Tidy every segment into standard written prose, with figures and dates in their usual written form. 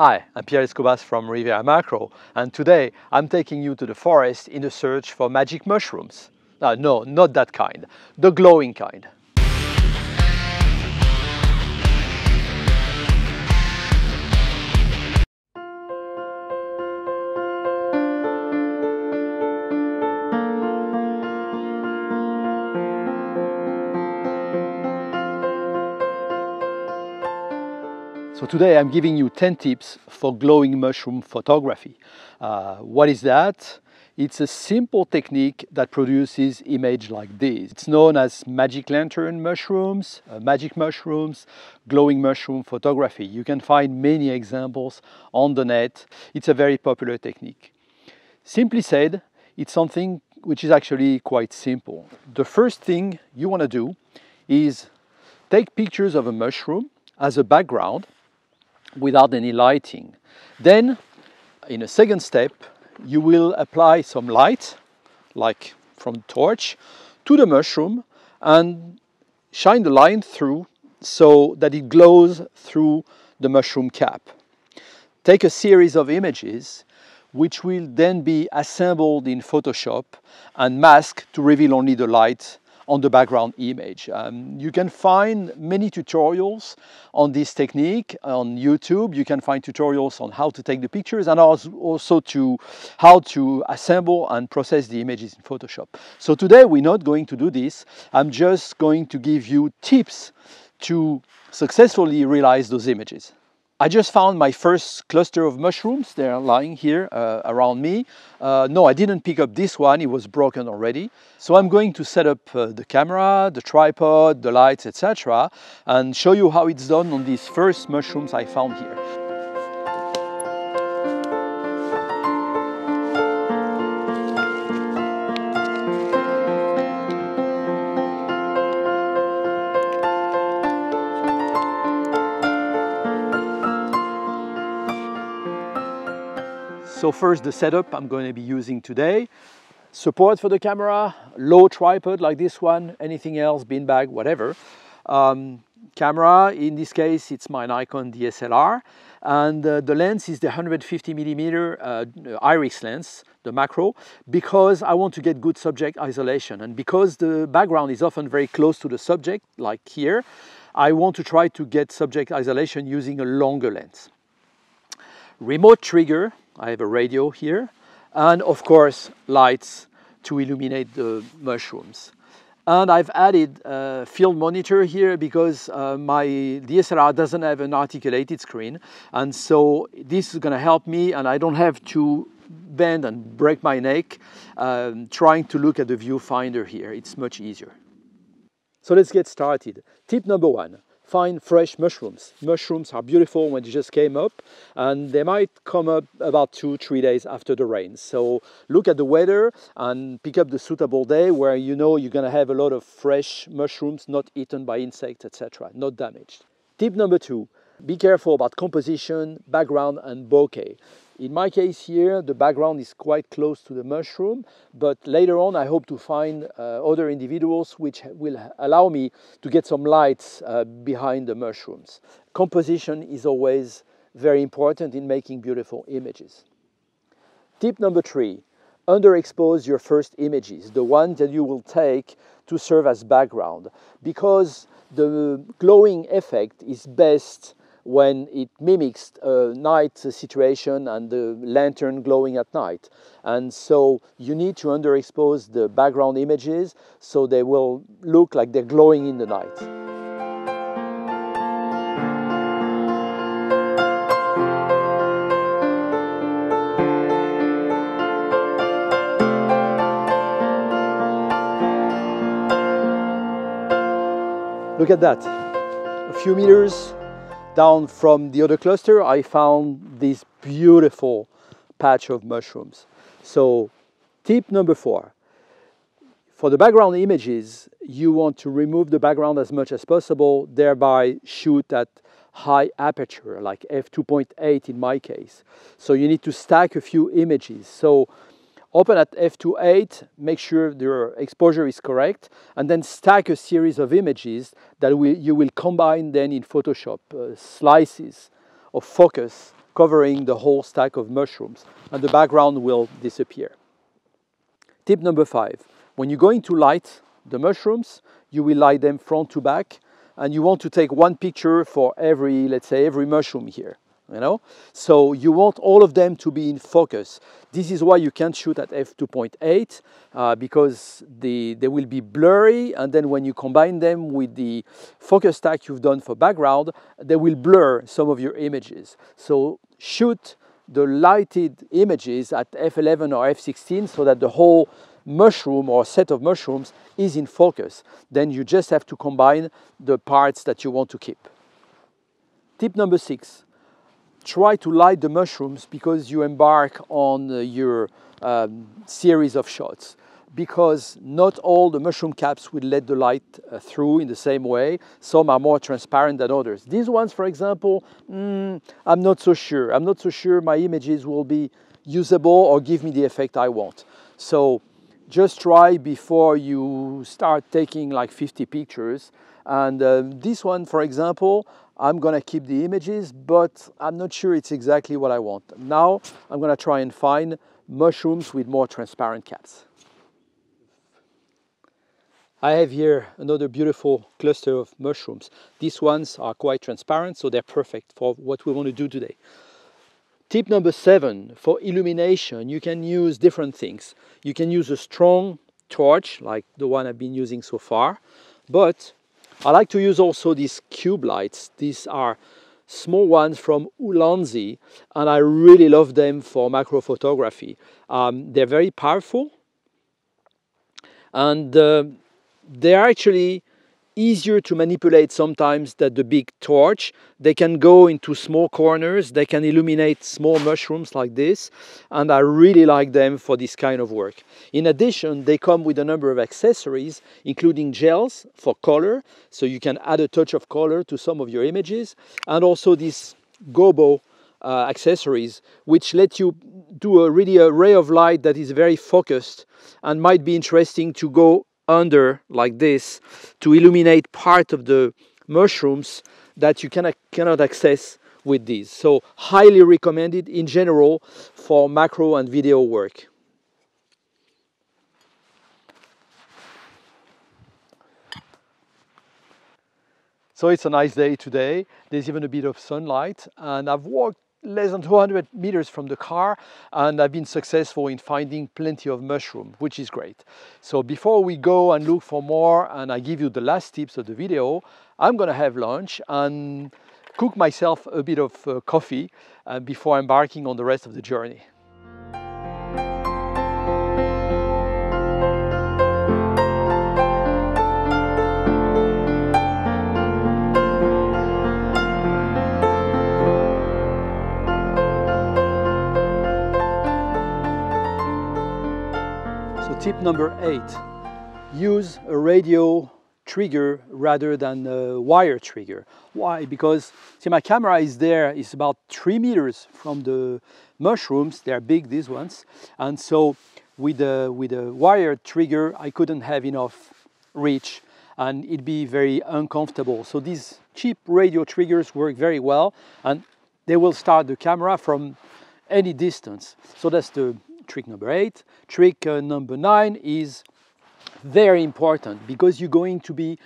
Hi, I'm Pierre Escobas from Riviera Macro, and today I'm taking you to the forest in a search for magic mushrooms. No, not that kind, the glowing kind. So today I'm giving you 10 tips for glowing mushroom photography. What is that? It's a simple technique that produces image like this. It's known as magic lantern mushrooms, magic mushrooms, glowing mushroom photography. You can find many examples on the net. It's a very popular technique. Simply said, it's something which is actually quite simple. The first thing you want to do is take pictures of a mushroom as a background without any lighting. Then, in a second step, you will apply some light, like from a torch, to the mushroom and shine the light through so that it glows through the mushroom cap. Take a series of images which will then be assembled in Photoshop and masked to reveal only the light on the background image. You can find many tutorials on this technique on YouTube. You can find tutorials on how to take the pictures and also to how to assemble and process the images in Photoshop. So today we're not going to do this. I'm just going to give you tips to successfully realize those images. I just found my first cluster of mushrooms. They're lying here around me. No, I didn't pick up this one. It was broken already. So I'm going to set up the camera, the tripod, the lights, etc. and show you how it's done on these first mushrooms I found here. So first, the setup I'm going to be using today. Support for the camera, low tripod like this one, anything else, beanbag, whatever. Camera, in this case, it's my Nikon DSLR. And the lens is the 150mm IRIX lens, the macro, because I want to get good subject isolation. And because the background is often very close to the subject, like here, I want to try to get subject isolation using a longer lens. Remote trigger, I have a radio here, and of course lights to illuminate the mushrooms. And I've added a field monitor here because my DSLR doesn't have an articulated screen, and so this is going to help me and I don't have to bend and break my neck trying to look at the viewfinder here. It's much easier. So let's get started. Tip number one. Find fresh mushrooms. Mushrooms are beautiful when they just came up, and they might come up about 2-3 days after the rain. So look at the weather and pick up the suitable day where you know you're going to have a lot of fresh mushrooms, not eaten by insects, etc., not damaged. Tip number two, be careful about composition, background and bokeh. In my case here, the background is quite close to the mushroom, but later on I hope to find other individuals which will allow me to get some lights behind the mushrooms. Composition is always very important in making beautiful images. Tip number three, underexpose your first images, the ones that you will take to serve as background, because the glowing effect is best when it mimics a night situation and the lantern glowing at night. And so you need to underexpose the background images so they will look like they're glowing in the night. Look at that, a few meters down from the other cluster, I found this beautiful patch of mushrooms. So tip number four, for the background images, you want to remove the background as much as possible, thereby shoot at high aperture, like f2.8 in my case. So you need to stack a few images. So open at f2.8, make sure your exposure is correct, and then stack a series of images that you will combine then in Photoshop, slices of focus covering the whole stack of mushrooms, and the background will disappear. Tip number 5, when you're going to light the mushrooms, you will light them front to back, and you want to take one picture for every, let's say, every mushroom here. So you want all of them to be in focus. This is why you can't shoot at f2.8 because they will be blurry, and then when you combine them with the focus stack you've done for background, they will blur some of your images. So shoot the lighted images at f11 or f16 so that the whole mushroom or set of mushrooms is in focus. Then you just have to combine the parts that you want to keep. Tip number 6. Try to light the mushrooms because you embark on your series of shots, because not all the mushroom caps will let the light through in the same way. Some are more transparent than others. These ones, for example, I'm not so sure. I'm not so sure my images will be usable or give me the effect I want. So just try before you start taking like 50 pictures. And this one, for example, I'm gonna keep the images, but I'm not sure it's exactly what I want. Now I'm gonna try and find mushrooms with more transparent caps. I have here another beautiful cluster of mushrooms. These ones are quite transparent, so they're perfect for what we want to do today. Tip number 7, for illumination, you can use different things. You can use a strong torch, like the one I've been using so far, but I like to use also these cube lights. These are small ones from ULANZI, and I really love them for macro photography. They're very powerful, and they're actually easier to manipulate sometimes than the big torch. They can go into small corners, they can illuminate small mushrooms like this, and I really like them for this kind of work. In addition, they come with a number of accessories, including gels for color, so you can add a touch of color to some of your images, and also these gobo accessories, which let you do a ray of light that is very focused and might be interesting to go under like this to illuminate part of the mushrooms that you cannot access with these. So highly recommended in general for macro and video work. So it's a nice day today. There's even a bit of sunlight, and I've walked less than 200 meters from the car, and I've been successful in finding plenty of mushroom, which is great. So before we go and look for more, and I give you the last tips of the video, I'm gonna have lunch and cook myself a bit of coffee before embarking on the rest of the journey. Tip number 8, use a radio trigger rather than a wire trigger. Why? Because see, my camera is there, it's about 3 meters from the mushrooms. They're big, these ones, and so with a wire trigger I couldn't have enough reach and it'd be very uncomfortable. So these cheap radio triggers work very well, and they will start the camera from any distance. So that's the trick number 8. Trick number 9 is very important because you're going to be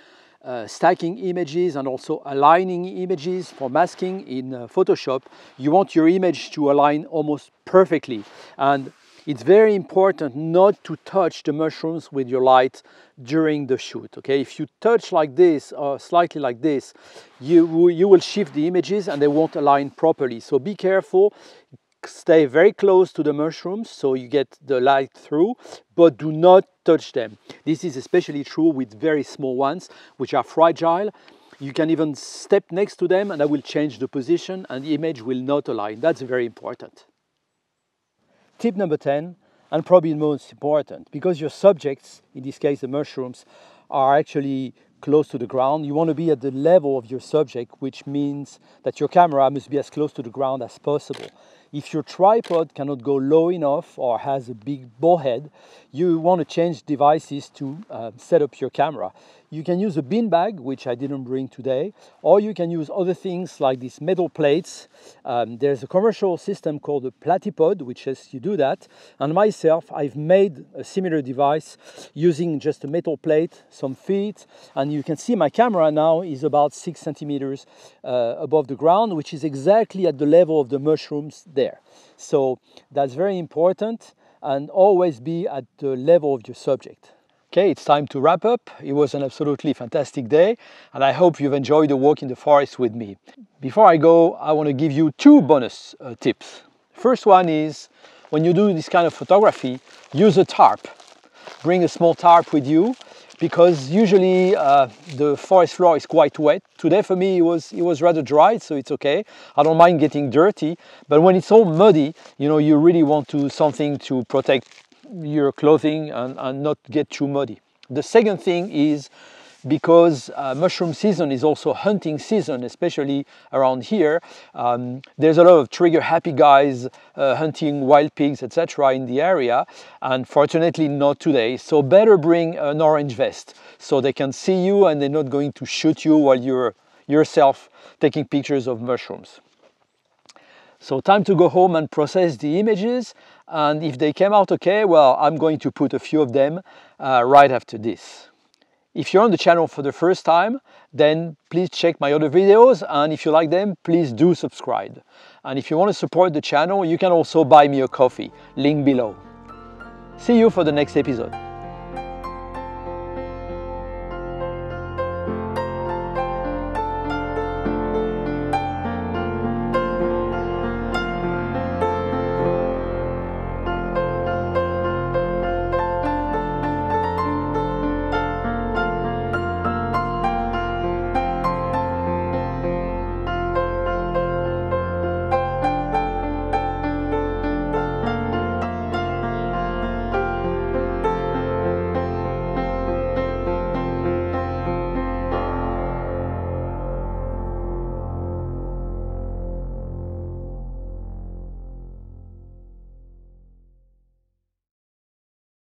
stacking images and also aligning images for masking in Photoshop. You want your image to align almost perfectly, and it's very important not to touch the mushrooms with your light during the shoot. Okay, if you touch like this or slightly like this, you will shift the images and they won't align properly. So be careful. Stay very close to the mushrooms so you get the light through, but do not touch them. This is especially true with very small ones, which are fragile. You can even step next to them and that will change the position and the image will not align. That's very important. Tip number 10, and probably the most important, because your subjects, in this case the mushrooms, are actually close to the ground. You want to be at the level of your subject, which means that your camera must be as close to the ground as possible. If your tripod cannot go low enough or has a big ball head, you want to change devices to set up your camera. You can use a bean bag, which I didn't bring today, or you can use other things like these metal plates. There's a commercial system called a platypod, which lets you do that. And myself, I've made a similar device using just a metal plate, some feet, and you can see my camera now is about 6 centimeters above the ground, which is exactly at the level of the mushrooms there. So that's very important, and always be at the level of your subject. Okay, it's time to wrap up. It was an absolutely fantastic day, and I hope you've enjoyed the walk in the forest with me. Before I go, I want to give you two bonus tips. First one is, when you do this kind of photography, use a tarp. Bring a small tarp with you, because usually the forest floor is quite wet. Today for me it was rather dry, so it's okay. I don't mind getting dirty, but when it's all muddy, you know, you really want something to protect your clothing and not get too muddy. The second thing is, because mushroom season is also hunting season, especially around here, there's a lot of trigger happy guys hunting wild pigs, etc. in the area, and fortunately not today. So better bring an orange vest so they can see you and they're not going to shoot you while you're yourself taking pictures of mushrooms. So time to go home and process the images, and if they came out okay, well, I'm going to put a few of them right after this. If you're on the channel for the first time, then please check my other videos, and if you like them, please do subscribe. And if you want to support the channel, you can also buy me a coffee, link below. See you for the next episode.